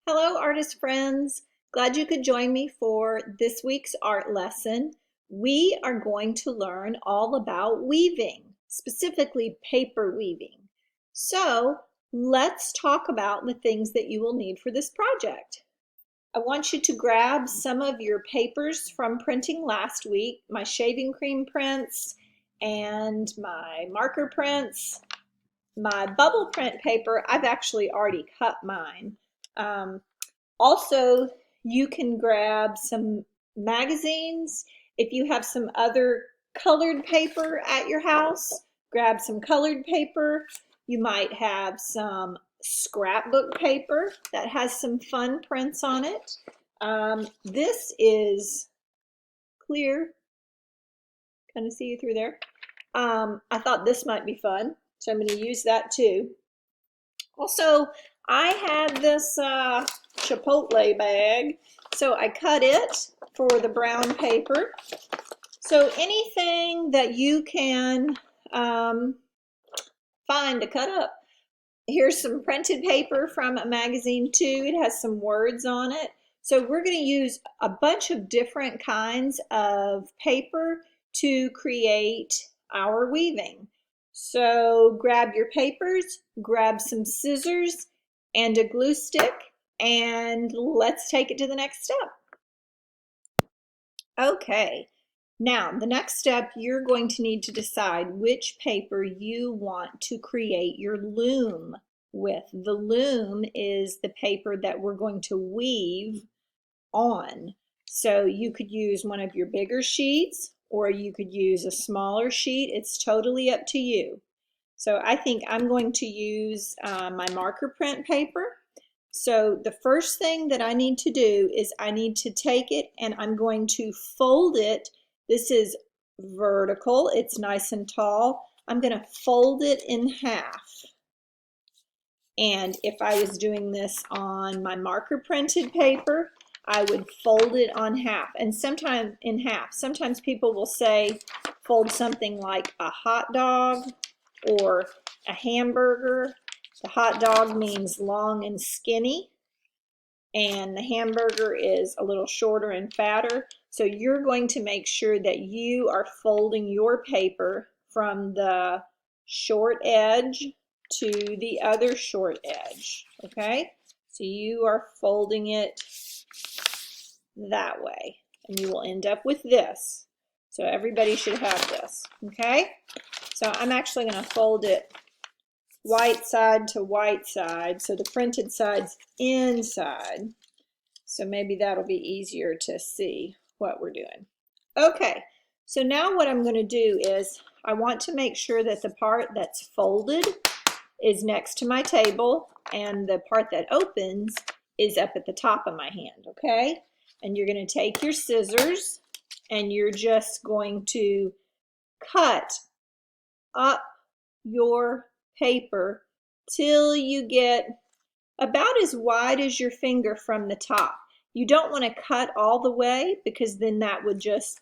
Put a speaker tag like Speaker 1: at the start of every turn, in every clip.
Speaker 1: Hello, artist friends. Glad you could join me for this week's art lesson. We are going to learn all about weaving, specifically paper weaving. So let's talk about the things that you will need for this project. I want you to grab some of your papers from printing last week, my shaving cream prints and my marker prints. My bubble print paper, I've actually already cut mine. Um, Also, you can grab some magazines. If you have some other colored paper at your house, grab some colored paper. You might have some scrapbook paper that has some fun prints on it. This is clear. Kind of see you through there. I thought this might be fun, so I'm going to use that too. Also, I had this Chipotle bag, so I cut it for the brown paper. So anything that you can find to cut up. Here's some printed paper from a magazine too. It has some words on it. So we're going to use a bunch of different kinds of paper to create our weaving. So grab your papers, grab some scissors and a glue stick, and let's take it to the next step. Okay, now the next step, you're going to need to decide which paper you want to create your loom with. The loom is the paper that we're going to weave on. So you could use one of your bigger sheets or you could use a smaller sheet. It's totally up to you. So I think I'm going to use my marker print paper. So the first thing that I need to do is I need to take it and I'm going to fold it. This is vertical, it's nice and tall. I'm going to fold it in half. And if I was doing this on my marker printed paper, I would fold it on half, and sometimes in half. Sometimes people will say fold something like a hot dog or a hamburger. The hot dog means long and skinny, and the hamburger is a little shorter and fatter. So you're going to make sure that you are folding your paper from the short edge to the other short edge, okay? So you are folding it that way, and you will end up with this. So everybody should have this, okay? So I'm actually going to fold it white side to white side, so the printed side's inside. So maybe that'll be easier to see what we're doing. Okay, so now what I'm going to do is I want to make sure that the part that's folded is next to my table and the part that opens is up at the top of my hand, okay? And you're going to take your scissors and you're just going to cut up your paper till you get about as wide as your finger from the top. You don't want to cut all the way because then that would just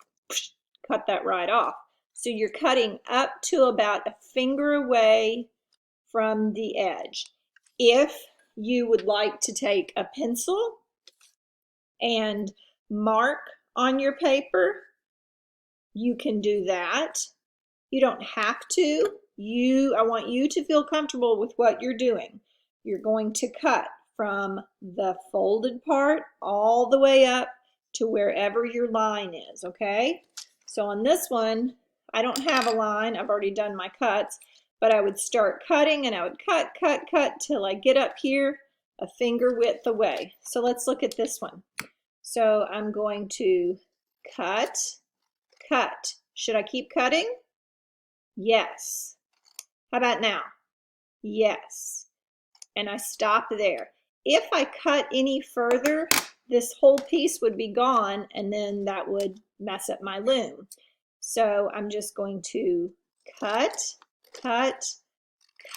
Speaker 1: cut that right off. So you're cutting up to about a finger away from the edge. If you would like to take a pencil and mark on your paper, you can do that. You don't have to. I want you to feel comfortable with what you're doing. You're going to cut from the folded part all the way up to wherever your line is, okay? So on this one, I don't have a line. I've already done my cuts, but I would start cutting and I would cut, cut, cut till I get up here a finger width away. So let's look at this one. So I'm going to cut, cut. Should I keep cutting? Yes. How about now? Yes. And I stop there. If I cut any further, this whole piece would be gone and then that would mess up my loom. So I'm just going to cut, cut,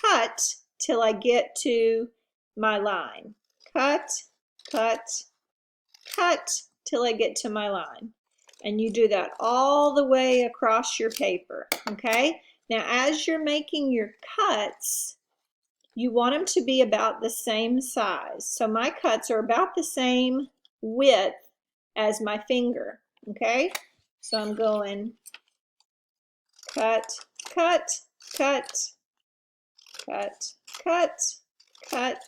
Speaker 1: cut till I get to my line. Cut, cut, cut till I get to my line. And you do that all the way across your paper, okay? Now, as you're making your cuts, you want them to be about the same size. So my cuts are about the same width as my finger, okay? So I'm going cut, cut, cut, cut, cut, cut,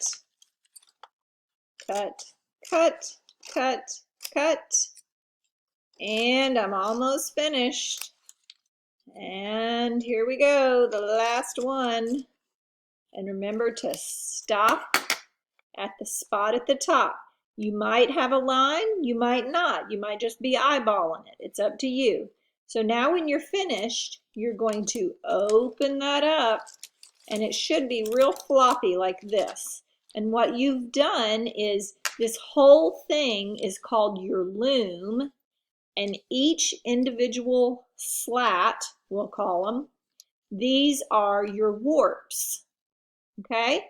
Speaker 1: cut, cut, cut, cut, and I'm almost finished. And here we go, the last one. And remember to stop at the spot at the top. You might have a line, you might not. You might just be eyeballing it. It's up to you. So now when you're finished, you're going to open that up, and it should be real floppy like this. And what you've done is this whole thing is called your loom, and each individual slat, we'll call them, these are your warps, okay?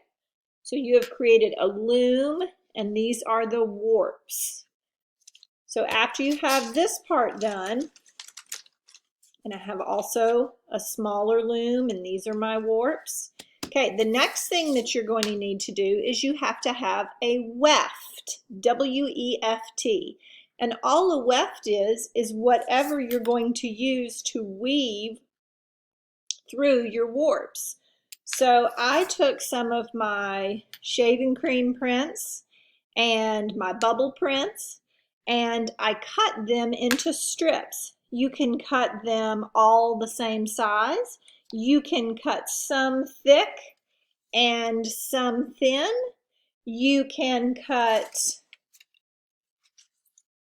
Speaker 1: So you have created a loom, and these are the warps. So after you have this part done, and I have also a smaller loom, and these are my warps. Okay, the next thing that you're going to need to do is you have to have a weft, W-E-F-T. And all a weft is whatever you're going to use to weave through your warps. So I took some of my shaving cream prints and my bubble prints, and I cut them into strips. You can cut them all the same size. You can cut some thick and some thin. You can cut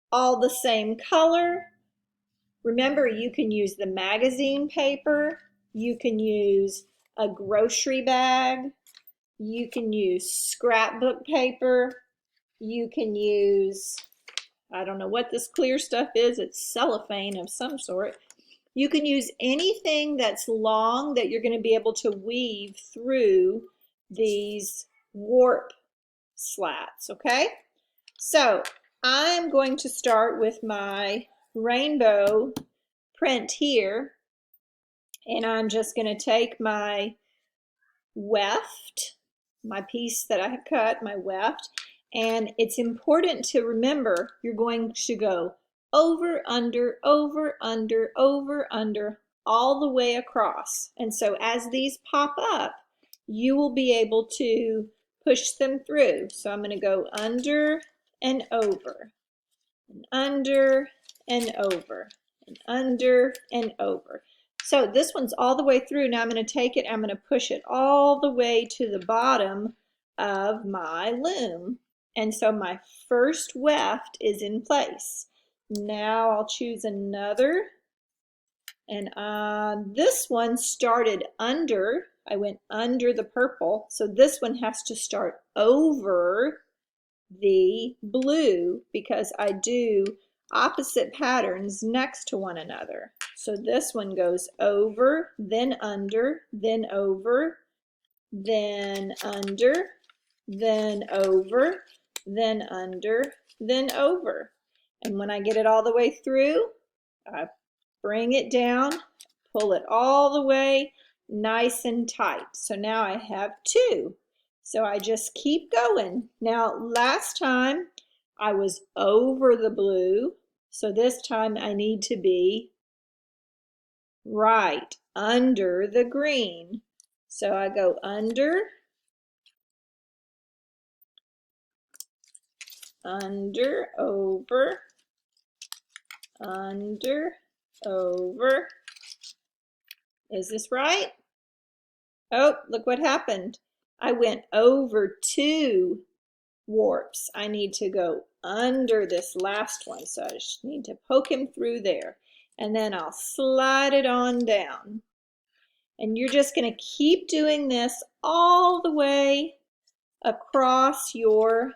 Speaker 1: all the same color. Remember, you can use the magazine paper. You can use a grocery bag. You can use scrapbook paper. You can use, I don't know what this clear stuff is. It's cellophane of some sort. You can use anything that's long that you're going to be able to weave through these warp slats, okay? So I'm going to start with my rainbow print here, and I'm just going to take my weft, my piece that I have cut, my weft, and it's important to remember you're going to go over, under, over, under, over, under, all the way across. And so as these pop up, you will be able to push them through. So I'm going to go under and over, and under and over, and under and over. So this one's all the way through. Now I'm going to take it, I'm going to push it all the way to the bottom of my loom. And so my first weft is in place. Now I'll choose another. And this one started under. I went under the purple. So this one has to start over the blue because I do opposite patterns next to one another. So this one goes over, then under, then over, then under, then over, then under, then over. And when I get it all the way through, I bring it down, pull it all the way nice and tight. So now I have two. So I just keep going. Now last time I was over the blue, so this time I need to be right under the green. So I go under, under, over, under, over. Is this right? Oh, look what happened. I went over two warps. I need to go under this last one, so I just need to poke him through there, and then I'll slide it on down. And you're just going to keep doing this all the way across your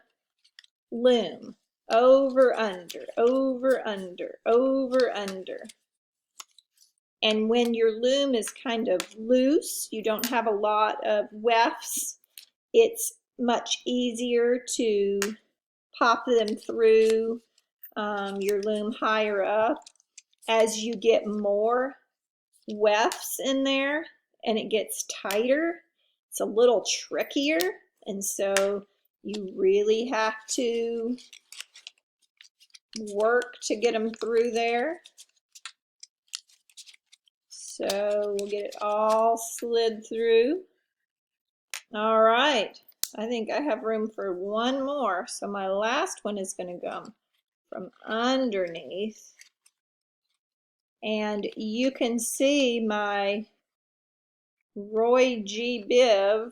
Speaker 1: loom. Over, under, over, under, over, under. And when your loom is kind of loose, you don't have a lot of wefts, it's much easier to pop them through your loom higher up. As you get more wefts in there and it gets tighter, It's a little trickier, and so you really have to work to get them through there. So we'll get it all slid through. All right, I think I have room for one more. So my last one is going to come from underneath. And you can see my Roy G. Biv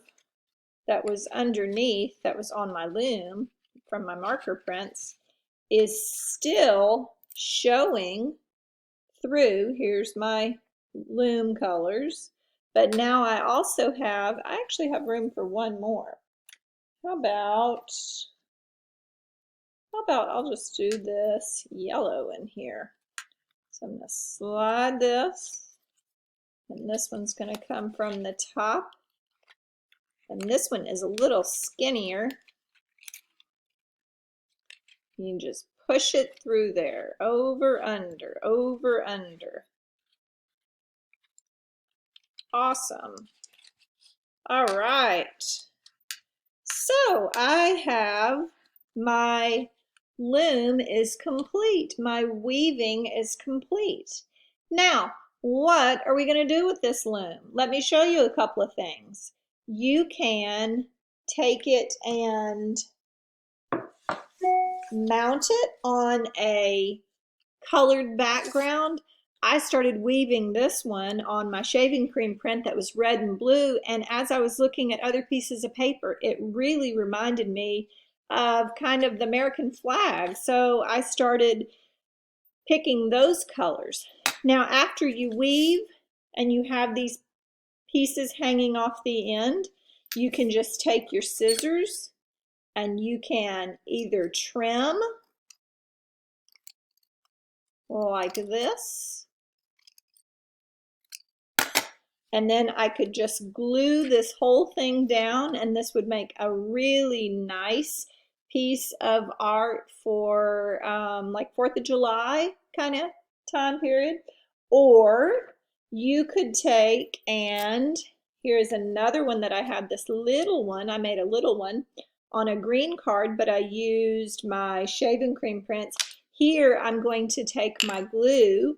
Speaker 1: that was underneath, that was on my loom from my marker prints, is still showing through. Here's my loom colors. But now I also have, I actually have room for one more. How about I'll just do this yellow in here. So I'm going to slide this, and this one's going to come from the top. And this one is a little skinnier. You can just push it through there, over, under, over, under. Awesome. All right. So I have my loom is complete. My weaving is complete. Now, what are we going to do with this loom? Let me show you a couple of things. You can take it and mount it on a colored background. I started weaving this one on my shaving cream print that was red and blue, and as I was looking at other pieces of paper, it really reminded me of kind of the American flag. So I started picking those colors. Now, after you weave and you have these pieces hanging off the end, you can just take your scissors and you can either trim like this, and then I could just glue this whole thing down, and this would make a really nice piece of art for like 4th of July kind of time period. Or you could take, and here's another one that I had, this little one. I made a little one on a green card, but I used my shaving cream prints. Here I'm going to take my glue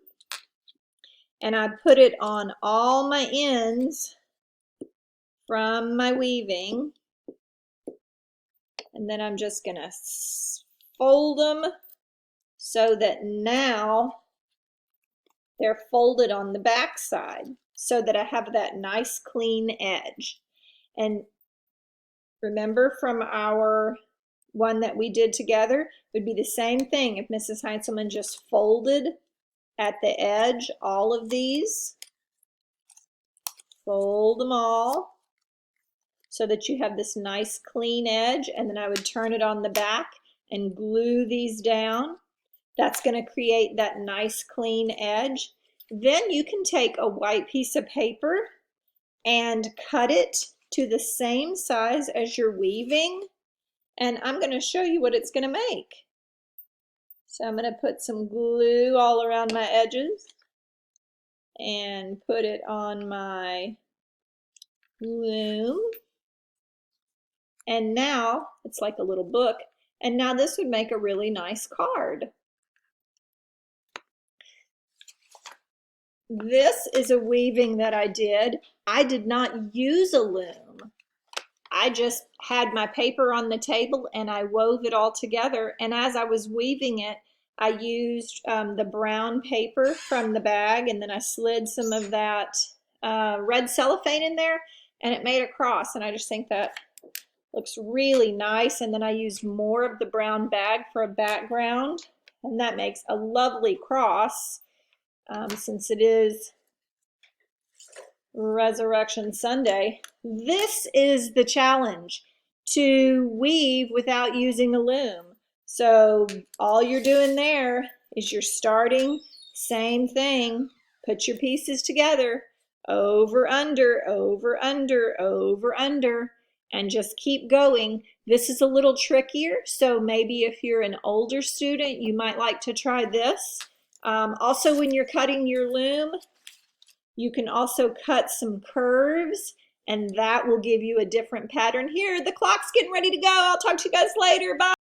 Speaker 1: and I put it on all my ends from my weaving, and then I'm just going to fold them so that now they're folded on the back side so that I have that nice clean edge. And remember from our one that we did together, it would be the same thing if Mrs. Heinzelman just folded at the edge all of these. Fold them all so that you have this nice clean edge, and then I would turn it on the back and glue these down. That's going to create that nice clean edge. Then you can take a white piece of paper and cut it to the same size as your weaving, and I'm going to show you what it's going to make. So I'm going to put some glue all around my edges and put it on my loom. And now it's like a little book, and now this would make a really nice card. This is a weaving that I did. I did not use a loom. I just had my paper on the table and I wove it all together, and as I was weaving it, I used the brown paper from the bag, and then I slid some of that red cellophane in there, and it made a cross, and I just think that looks really nice. And then I used more of the brown bag for a background, and that makes a lovely cross since it is Resurrection Sunday. This is the challenge, to weave without using a loom. So all you're doing there is you're starting, same thing, put your pieces together, over, under, over, under, over, under, and just keep going. This is a little trickier, so maybe if you're an older student, you might like to try this. Also, when you're cutting your loom, you can also cut some curves and that will give you a different pattern here. The clock's getting ready to go. I'll talk to you guys later. Bye.